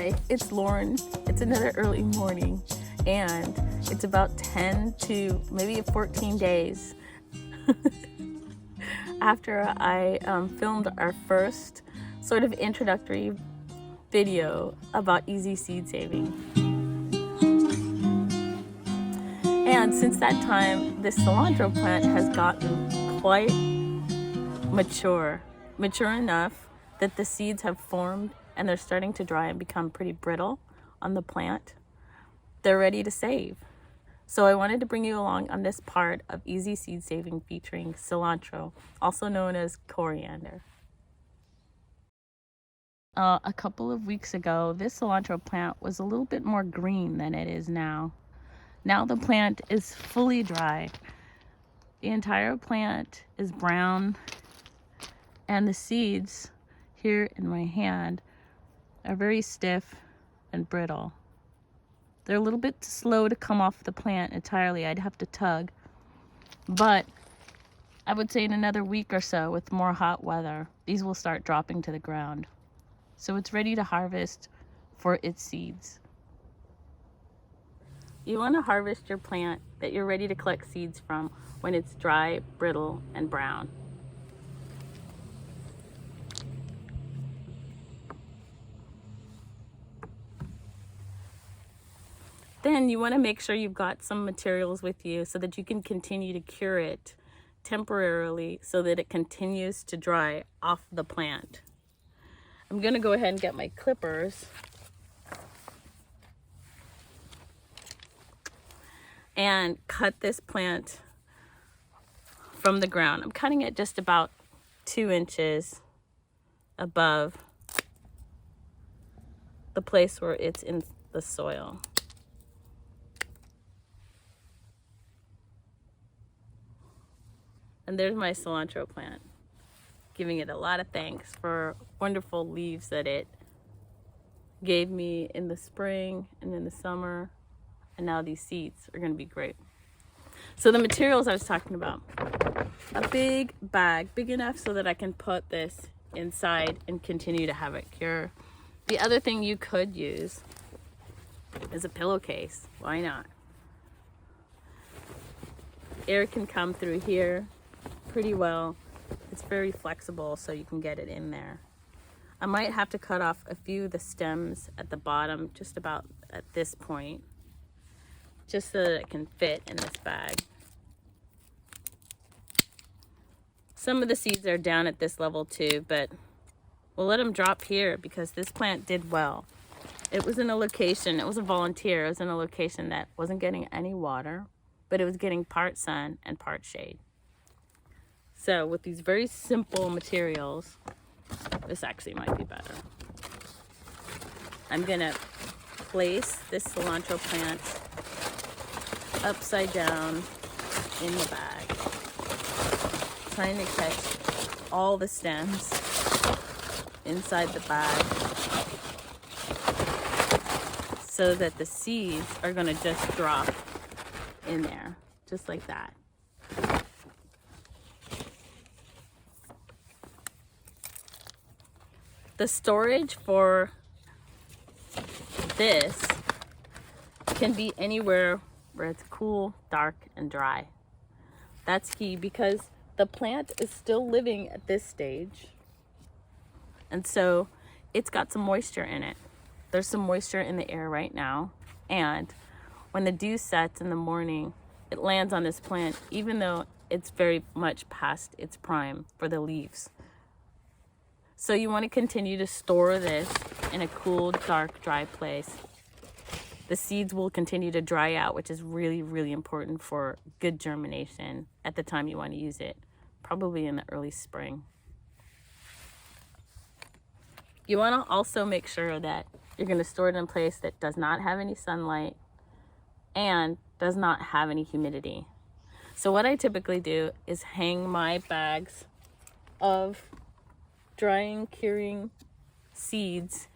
Hi, it's Lauren. It's another early morning, and it's about 10 to maybe 14 days after I filmed our first sort of introductory video about easy seed saving. And since that time, this cilantro plant has gotten quite mature enough that the seeds have formed and they're starting to dry and become pretty brittle on the plant. They're ready to save. So I wanted to bring you along on this part of easy seed saving featuring cilantro, also known as coriander. A couple of weeks ago, this cilantro plant was a little bit more green than it is now. Now the plant is fully dry. The entire plant is brown, and the seeds here in my hand are very stiff and brittle. They're a little bit slow to come off the plant entirely. I'd have to tug. But I would say in another week or so, with more hot weather, these will start dropping to the ground. So it's ready to harvest for its seeds. You want to harvest your plant that you're ready to collect seeds from when it's dry, brittle, and brown. Then you want to make sure you've got some materials with you so that you can continue to cure it temporarily so that it continues to dry off the plant. I'm going to go ahead and get my clippers and cut this plant from the ground. I'm cutting it just about 2 inches above the place where it's in the soil. And there's my cilantro plant, giving it a lot of thanks for wonderful leaves that it gave me in the spring and in the summer. And now these seeds are going to be great. So the materials I was talking about, a big bag, big enough so that I can put this inside and continue to have it cure. The other thing you could use is a pillowcase. Why not? Air can come through here pretty well. It's very flexible, so you can get it in there. I might have to cut off a few of the stems at the bottom, just about at this point, just so that it can fit in this bag. Some of the seeds are down at this level too, but we'll let them drop here because this plant did well. It was in a location, it was a volunteer, it was in a location that wasn't getting any water, but it was getting part sun and part shade. So with these very simple materials, this actually might be better. I'm gonna place this cilantro plant upside down in the bag, trying to catch all the stems inside the bag so that the seeds are gonna just drop in there, just like that. The storage for this can be anywhere where it's cool, dark, and dry. That's key because the plant is still living at this stage. And so it's got some moisture in it. There's some moisture in the air right now. And when the dew sets in the morning, it lands on this plant, even though it's very much past its prime for the leaves. So you want to continue to store this in a cool, dark, dry place. The seeds will continue to dry out, which is really, really important for good germination at the time you want to use it, probably in the early spring. You want to also make sure that you're going to store it in a place that does not have any sunlight and does not have any humidity. So what I typically do is hang my bags of drying, curing seeds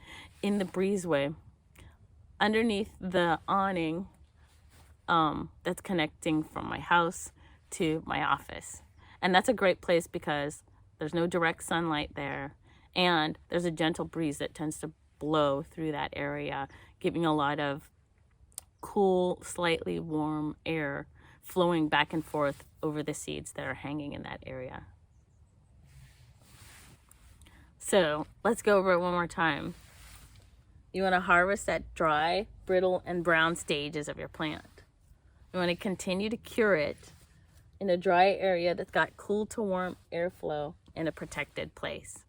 in the breezeway underneath the awning that's connecting from my house to my office. And that's a great place because there's no direct sunlight there, and there's a gentle breeze that tends to blow through that area, giving a lot of cool, slightly warm air flowing back and forth over the seeds that are hanging in that area. So let's go over it one more time. You want to harvest at dry, brittle, and brown stages of your plant. You want to continue to cure it in a dry area that's got cool to warm airflow in a protected place.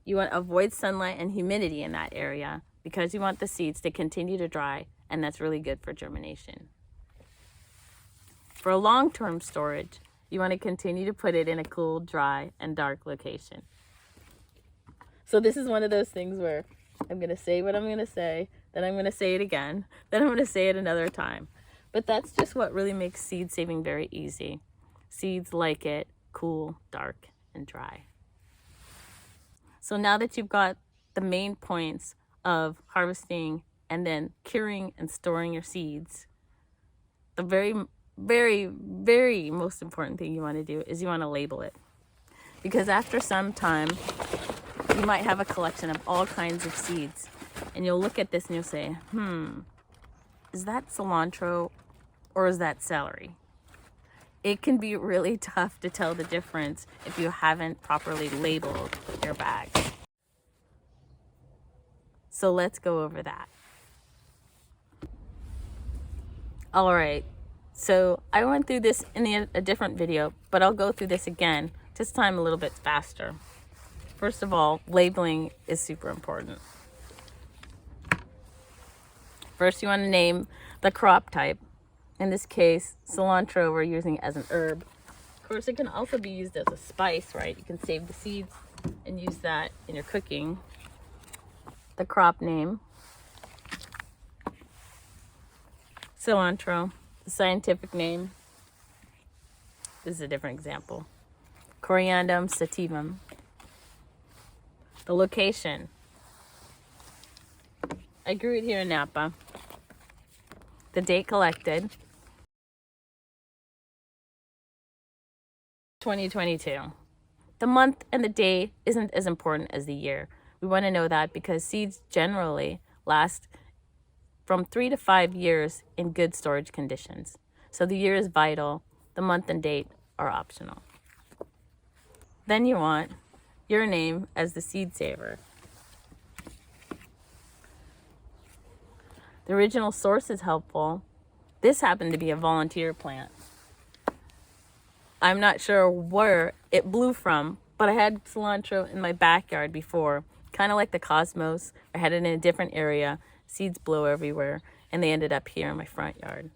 You want to avoid sunlight and humidity in that area because you want the seeds to continue to dry, and that's really good for germination. For long-term storage, you want to continue to put it in a cool, dry, and dark location. So this is one of those things where I'm going to say what I'm going to say, then I'm going to say it again, then I'm going to say it another time. But that's just what really makes seed saving very easy. Seeds like it cool, dark, and dry. So now that you've got the main points of harvesting and then curing and storing your seeds, the very, very, very most important thing you want to do is you want to label it. Because after some time, you might have a collection of all kinds of seeds, and you'll look at this and you'll say, is that cilantro or is that celery? It can be really tough to tell the difference if you haven't properly labeled your bag. So let's go over that. All right, so I went through this in a different video, but I'll go through this again, this time a little bit faster. First of all, labeling is super important. First, you want to name the crop type. In this case, cilantro we're using as an herb. Of course, it can also be used as a spice, right? You can save the seeds and use that in your cooking. The crop name. Cilantro. The scientific name. This is a different example. Coriander sativum. The location. I grew it here in Napa. The date collected. 2022. The month and the day isn't as important as the year. We want to know that because seeds generally last from 3 to 5 years in good storage conditions. So the year is vital. The month and date are optional. Then you want your name as the seed saver. The original source is helpful. This happened to be a volunteer plant. I'm not sure where it blew from, but I had cilantro in my backyard before, kind of like the cosmos. I had it in a different area. Seeds blow everywhere, and they ended up here in my front yard.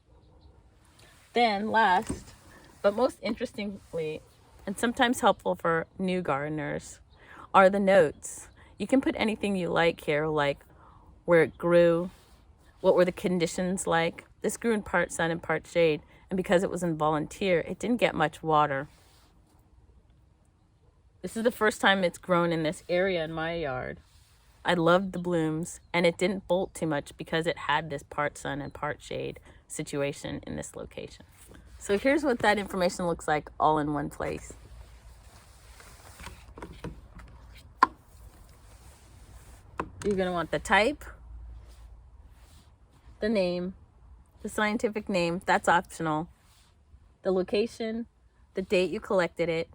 Then last, but most interestingly, and sometimes helpful for new gardeners, are the notes. You can put anything you like here, like where it grew, what were the conditions like. This grew in part sun and part shade, and because it was in volunteer, it didn't get much water. This is the first time it's grown in this area in my yard. I loved the blooms, and it didn't bolt too much because it had this part sun and part shade situation in this location. So here's what that information looks like all in one place. You're going to want the type, the name, the scientific name, that's optional, the location, the date you collected it,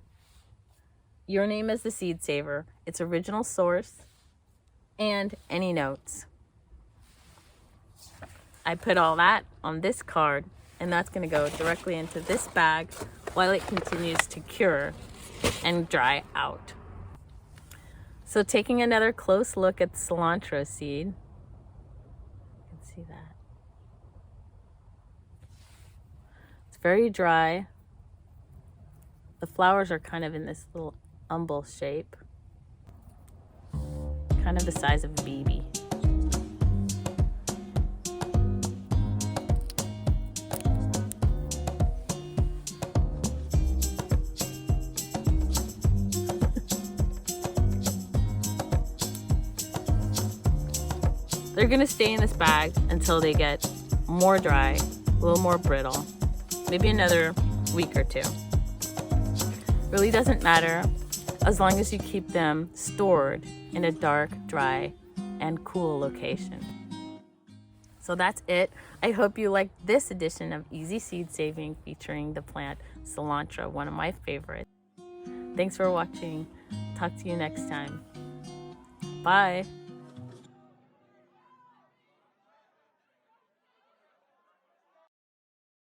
your name as the seed saver, its original source, and any notes. I put all that on this card, and that's going to go directly into this bag while it continues to cure and dry out. So taking another close look at the cilantro seed, you can see that. It's very dry. The flowers are kind of in this little umbel shape, kind of the size of a BB. They're gonna stay in this bag until they get more dry, a little more brittle, maybe another week or two. Really doesn't matter as long as you keep them stored in a dark, dry, and cool location. So that's it. I hope you liked this edition of Easy Seed Saving featuring the plant cilantro, one of my favorites. Thanks for watching. Talk to you next time. Bye.